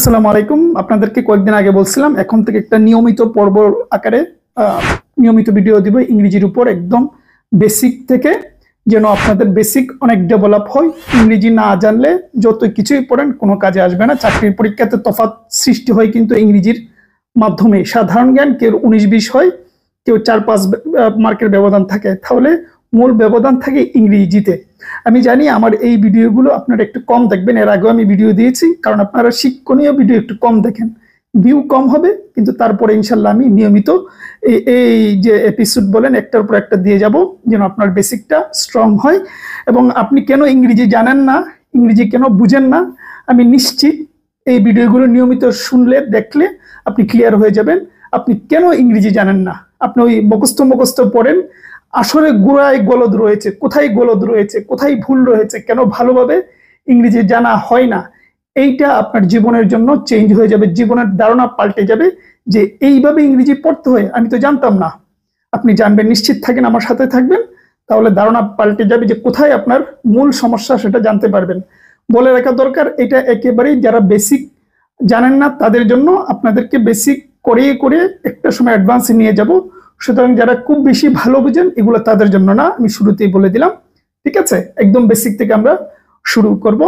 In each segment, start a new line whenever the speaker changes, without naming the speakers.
আসসালামু আলাইকুম। আপনাদেরকে কয়েকদিন আগে বলছিলাম এখন থেকে একটা নিয়মিত পর্ব আকারে নিয়মিত ভিডিও দিব ইংরেজির উপর, একদম বেসিক থেকে, যেন আপনাদের বেসিক অনেক ডেভেলপ হয়। ইংরেজি না জানলে যত কিছুই পড়েন কোনো কাজে আসবে না। চাকরির পরীক্ষাতে তফাৎ সৃষ্টি হয় কিন্তু ইংরেজির মাধ্যমে। সাধারণ জ্ঞান কেউ 19-20 হয়, কেউ 4-5 মার্কের ব্যবধান থাকে, তাহলে মূল ব্যবধান থাকে ইংরেজিতে। আমি জানি আমার এই ভিডিওগুলো আপনারা একটু কম দেখবেন, এর আগেও আমি ভিডিও দিয়েছি, কারণ আপনারা শিক্ষণীয় ভিডিও একটু কম দেখেন, ভিউ কম হবে, কিন্তু তারপরে ইনশাল্লাহ আমি নিয়মিত এই যে এপিসোড বলেন একটার পর একটা দিয়ে যাব, যেন আপনার বেসিকটা স্ট্রং হয়। এবং আপনি কেন ইংরেজি জানেন না, ইংরেজি কেন বুঝেন না, আমি নিশ্চিত এই ভিডিওগুলো নিয়মিত শুনলে দেখলে আপনি ক্লিয়ার হয়ে যাবেন আপনি কেন ইংরেজি জানেন না। আপনি ওই মুখস্থ পড়েন, আসলে গোড়ায় গলদ রয়েছে, কোথায় গলদ রয়েছে, কোথায় ভুল রয়েছে, কেন ভালোভাবে ইংরেজি জানা হয় না, এইটা আপনার জীবনের জন্য চেঞ্জ হয়ে যাবে, জীবনের ধারণা পাল্টে যাবে যে এইভাবে ইংরেজি পড়তে হয়, আমি তো জানতাম না। আপনি জানবেন, নিশ্চিত থাকেন, আমার সাথে থাকবেন, তাহলে ধারণা পাল্টে যাবে যে কোথায় আপনার মূল সমস্যা সেটা জানতে পারবেন। বলে রাখা দরকার, এটা একেবারেই যারা বেসিক জানেন না তাদের জন্য, আপনাদেরকে বেসিক করিয়ে করে একটা সময় অ্যাডভান্সে নিয়ে যাব। সুতরাং যারা খুব বেশি ভালো বুঝেন এগুলো তাদের জন্য না, আমি শুরুতেই বলে দিলাম। ঠিক আছে, একদম বেসিক থেকে আমরা শুরু করব।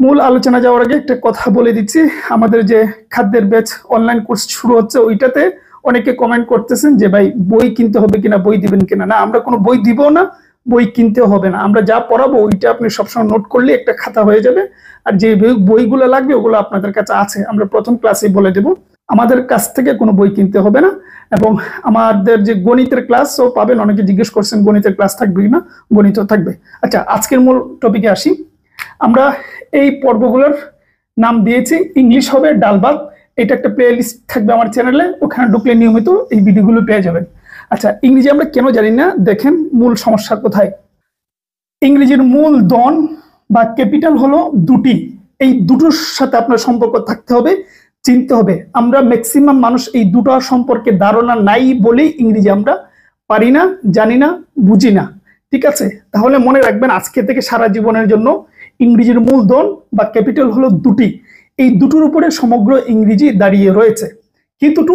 মূল আলোচনা যাওয়ার আগে একটা কথা বলে দিচ্ছি, আমাদের যে খাদ্যের ব্যাচ অনলাইন কোর্স শুরু হচ্ছে, ওইটাতে অনেকে কমেন্ট করতেছেন যে ভাই বই কিনতে হবে কিনা, বই দিবেন কিনা। না, আমরা কোনো বই দিব না, বই কিনতে হবে না। আমরা যা পড়াবো ওইটা আপনি সবসময় নোট করলে একটা খাতা হয়ে যাবে। আর যে বইগুলো লাগবে ওগুলো আপনাদের কাছে আছে, আমরা প্রথম ক্লাসে বলে দেব। আমাদের কাছ থেকে কোনো বই কিনতে হবে না। এবং আমাদের যে গণিতের ক্লাসও পাবেন, অনেকে জিজ্ঞেস করছেন গণিতের ক্লাস থাকবে কিনা, গণিতও থাকবে। আচ্ছা, আজকের মূল টপিকে আসি। আমরা এই পর্বগুলোর নাম দিয়েছি ইংলিশ হবে ডাল ভাত। এটা একটা প্লে লিস্ট থাকবে আমার চ্যানেলে, ওখানে ঢুকলে নিয়মিত এই ভিডিওগুলো পেয়ে যাবেন। আচ্ছা, ইংরেজি আমরা কেন জানি না, দেখেন মূল সমস্যা কোথায়। ইংরেজির মূল দন বা ক্যাপিটাল হলো দুটি, এই দুটোর সাথে আপনার সম্পর্ক থাকতে হবে, চিনতে হবে। আমরা ম্যাক্সিমাম মানুষ এই দুটোর সম্পর্কে ধারণা নাই বলেই ইংরেজি আমরা পারি না, জানি না, বুঝি না। ঠিক আছে, তাহলে মনে রাখবেন আজকে থেকে সারা জীবনের জন্য ইংরেজির মূলধন বা ক্যাপিটাল হলো দুটি, এই দুটোর উপরে সমগ্র ইংরেজি দাঁড়িয়ে রয়েছে। কি দুটো?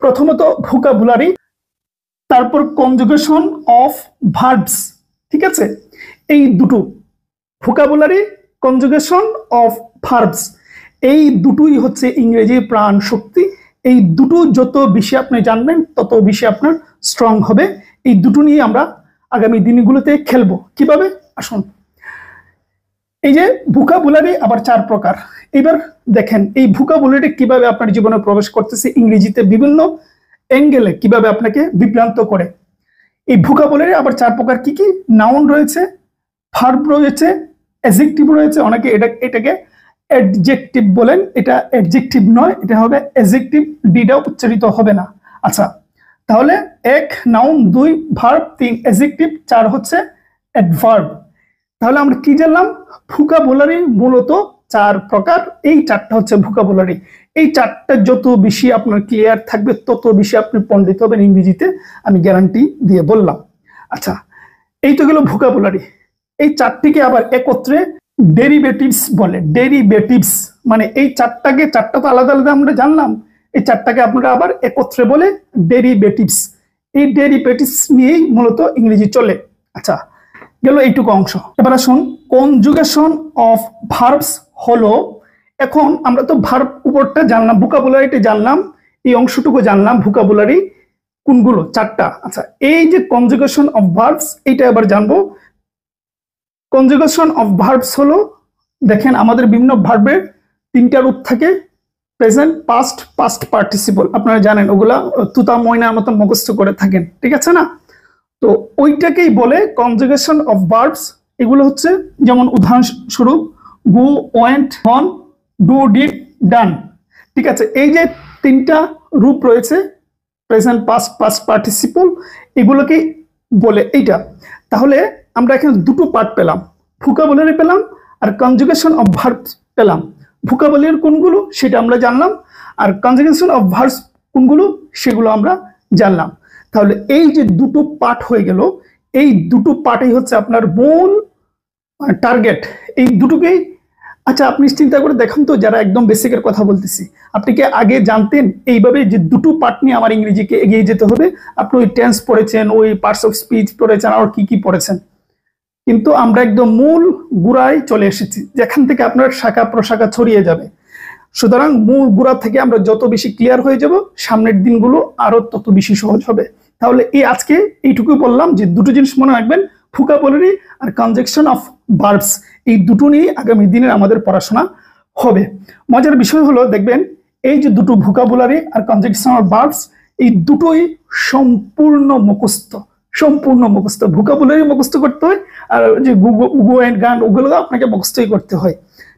প্রথমত ভোকাবুলারি, তারপর কনজুগেশন অফ ভার্বস। ঠিক আছে, এই দুটো ভোকাবুলারি, কনজুগেশন অফ ভার্বস, এই দুটোই হচ্ছে ইংরেজির প্রাণ শক্তি। এই দুটো যত বেশি আপনি জানবেন তত বেশি আপনার স্ট্রং হবে। এই দুটো নিয়ে আমরা আগামী দিনগুলোতে খেলবো। কিভাবে? আসুন, এই যে ভোকাবুলারি আবার 4 প্রকার। এবার দেখেন এই ভোকাবুলারি কিভাবে আপনার জীবনে প্রবেশ করতেছে, ইংরেজিতে বিভিন্ন অ্যাঙ্গেলে কিভাবে আপনাকে বিভ্রান্ত করে। এই ভোকাবুলারি আবার 4 প্রকার। কি কি? নাউন রয়েছে, ভার্ব রয়েছে, অ্যাডজেক্টিভ রয়েছে। অনেকে এটাকে অ্যাডজেক্টিভ বলেন, এটা অ্যাডজেক্টিভ নয়, এটা হবে অ্যাডজেক্টিভ, ডিটা উচ্চারিত হবে না। আচ্ছা, তাহলে 1 নাউন, 2 ভার্ব, 3 অ্যাডজেক্টিভ, 4 হচ্ছে অ্যাডভার্ব। তাহলে আমরা কি জানলাম? ভোকাবুলারি মূলত 4 প্রকার, এই 4টা হচ্ছে ভোকাবুলারি। এই 4টা যত বেশি আপনার ক্লিয়ার থাকবে তত বেশি আপনি পণ্ডিত হবেন ইংরেজিতে, আমি গ্যারান্টি দিয়ে বললাম। আচ্ছা, এই তো গেল ভোকাবুলারি। এই 4টিকে আবার একত্রে ডেরিভেটিভস বলে। ডেরিভেটিভস মানে এই 4টা তো আলাদা আলাদা আমরা জানলাম, এই 4টাকে আপনারা আবার একত্রে বলে ডেরিভেটিভস। এই ডেরিভেটিভস নিয়েই মূলত ইংরেজি চলে। আচ্ছা, গেল এইটুকু অংশ। এবার আসুন, কনজুগেশন অফ ভার্বস হলো, এখন আমরা তো ভার্ব উপরটা জানলাম, ভোকাবুলারিটা জানলাম, এই অংশটুকু জানলাম ভোকাবুলারি কোনগুলো, 4টা। আচ্ছা, এই যে কনজুগেশন অফ ভার্বস, এইটা এবার জানবো। কনজুগেশন অফ ভার্বস হলো, দেখেন আমাদের বিভিন্ন ভার্বের 3টা রূপ থাকে, প্রেজেন্ট, পাস্ট, পাস্ট পার্টিসিপল। আপনারা জানেন, ওগুলা তুতা ময়নার মতো মুখস্থ করে থাকেন, ঠিক আছে না? তো ওইটাকেই বলে কনজুগেশন অফ ভার্বস। এগুলো হচ্ছে যেমন উদাহরণস্বরূপ গো, ওয়েন্ট, গন, ডু, ডিড, ডান। ঠিক আছে, এই যে 3টা রূপ রয়েছে, প্রেজেন্ট, পাস্ট, পাস্ট পার্টিসিপল, এগুলোকেই বলে এইটা। তাহলে আমরা এখানে দুটো পার্ট পেলাম, ভোকাবুলারি পেলাম আর কনজুগেশন অফ ভার্বস পেলাম। ভোকাবুলারি কোনগুলো সেটা আমরা জানলাম, আর কনজুগেশন অফ ভার্বস কোনগুলো সেগুলো আমরা জানলাম। তাহলে এই যে দুটো পার্ট হয়ে গেল, এই দুটো পার্টই হচ্ছে আপনার মূল টার্গেট। এই দুটোকেই আচ্ছা, আপনি চিন্তা করে দেখুন তো, যারা একদম বেসিকের কথা বলতেছি, আপনি কি আগে জানতেন এইভাবে যে দুটো পার্ট নিয়ে আমার ইংরেজিকে এগিয়ে যেতে হবে? আপনি ওই টেন্স পড়েছেন, ওই পার্টস অফ স্পিচ পড়েছেন, আর কি কি পড়েছেন, কিন্তু আমরা একদম মূল গুড়ায় চলে এসেছি, যেখান থেকে আপনার শাখা প্রশাখা ছড়িয়ে যাবে। সুতরাং মূল গুড়া থেকে আমরা যত বেশি ক্লিয়ার হয়ে যাব, সামনের দিনগুলো আরো তত বেশি সহজ হবে। তাহলে এই আজকে এইটুকু বললাম যে দুটো জিনিস মনে রাখবেন, ভোকাবুলারি আর কনজাংশন অফ ভার্বস, এই দুটো নিয়ে আগামী দিনে আমাদের পড়াশোনা হবে। মজার বিষয় হলো দেখবেন, এই যে দুটো ভোকাবুলারি আর কনজাংশন অফ ভার্বস, এই দুটোই সম্পূর্ণ মুখস্থ, সম্পূর্ণ মুখস্থ। ভোকাবুলারি মুখস্থ করতে হয়, আর যে গো এন্ড গান ওগুলো আপনাকে মুখস্থই করতে হয়।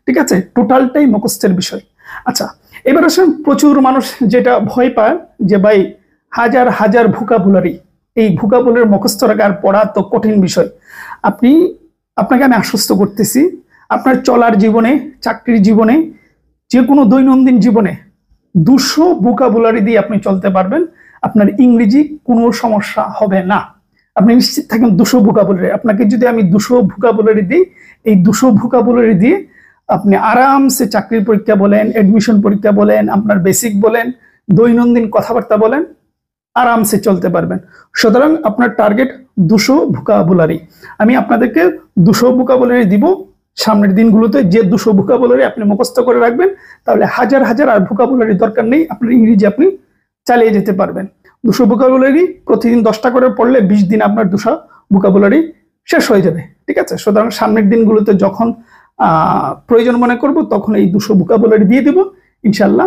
ঠিক আছে, টোটালটাই মুখস্থের বিষয়। আচ্ছা, এবার আসুন, প্রচুর মানুষ যেটা ভয় পায় যে ভাই হাজার হাজার ভোকাবুলারি, এই ভোকাবুলারি মুখস্থ রাখা আর পড়া তো কঠিন বিষয়। আপনাকে আমি আশ্বস্ত করতেছি, আপনার চলার জীবনে, চাকরির জীবনে, যে কোনো দৈনন্দিন জীবনে 200 ভোকাবুলারি দিয়ে আপনি চলতে পারবেন, আপনার ইংরেজি কোনো সমস্যা হবে না। আপনি নিশ্চিত থাকেন 200 ভোকাবুলারি, আপনাকে যদি আমি 200 ভোকাবুলারি দিই, এই 200 ভোকাবুলারি দিয়ে আপনি আরামসে চাকরির পরীক্ষা বলেন, এডমিশন পরীক্ষা বলেন, আপনার বেসিক বলেন, দৈনন্দিন কথাবার্তা বলেন, আরামসে চলতে পারবেন। সুতরাং আপনার টার্গেট 200 ভোকাবুলারি। আমি আপনাদেরকে 200 ভোকাবুলারি দিব সামনের দিনগুলোতে। যে 200 ভোকাবুলারি আপনি মুখস্থ করে রাখবেন, তাহলে হাজার হাজার আর ভোকাবুলারি দরকার নেই, আপনার ইংরেজি আপনি চালিয়ে যেতে পারবেন। 200 ভোকাবুলারি প্রতিদিন 10টা করে পড়লে 20 দিন আপনার 200 ভোকাবুলারি শেষ হয়ে যাবে। ঠিক আছে, সুতরাং সামনের দিনগুলোতে যখন প্রয়োজন মনে করব, তখন এই 200 ভোকাবুলারি দিয়ে দিব, ইনশাল্লাহ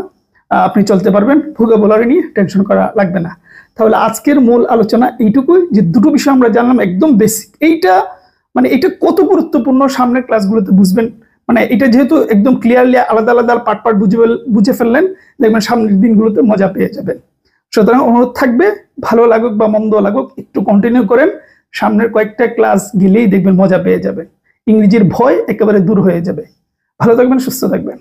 আপনি চলতে পারবেন, ভোকাবুলারি নিয়ে টেনশন করা লাগবে না। তাহলে আজকের মূল আলোচনা এইটুকুই, যে দুটো বিষয় আমরা জানলাম একদম বেসিক। এটা কত গুরুত্বপূর্ণ সামনের ক্লাসগুলোতে বুঝবেন। এটা যেহেতু একদম ক্লিয়ারলি আলাদা আলাদা পার্ট পার্ট বুঝে ফেললেন, দেখবেন সামনের দিনগুলোতে মজা পেয়ে যাবেন। সুতরাং অনুরোধ থাকবে, ভালো লাগুক বা মন্দ লাগুক, একটু কন্টিনিউ করেন। সামনের কয়েকটা ক্লাস গেলেই দেখবেন মজা পেয়ে যাবেন, ইংরেজির ভয় একেবারে দূর হয়ে যাবে। ভালো থাকবেন, সুস্থ থাকবেন।